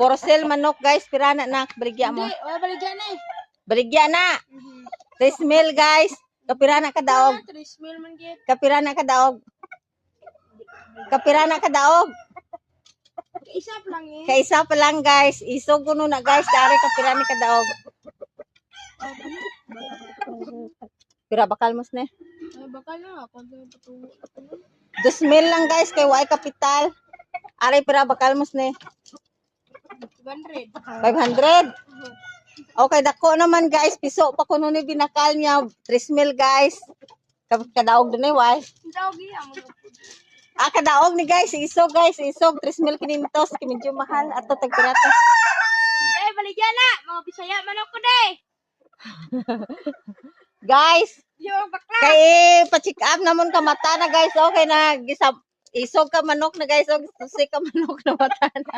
For sale manok guys, pirana na baligya mo. Hindi, baligyan na eh. Baligya na. 3,000 guys. Kapirana ka daog. 3,000 man gid. Kapirana ka daog. Kapirana ka daog. Isa pa lang eh. Kaisa pa lang guys. Isog kuno na guys, dari kapirana ka daog. Pira bakal mos ne. Bakal na ako patungo. 2,000 lang guys kay way kapital. Ari pira bakal mos ne. 200. 500. Okay, dako naman guys. Piso pa kuno ni binakal niya. 3,000 guys. Kadaog din eh, way. Dawgi amo. Kadaog ni guys. Isog guys. Isog. 3,500. Medyo mahal. Ato tagpirata. Hindi, baligyan na. Mga Bisaya man ako day. Guys. Yung bakla. Kay pa-check up naman ka mata na guys. Okay na. Isog ka manok na guys. Susi ka manok na mata na.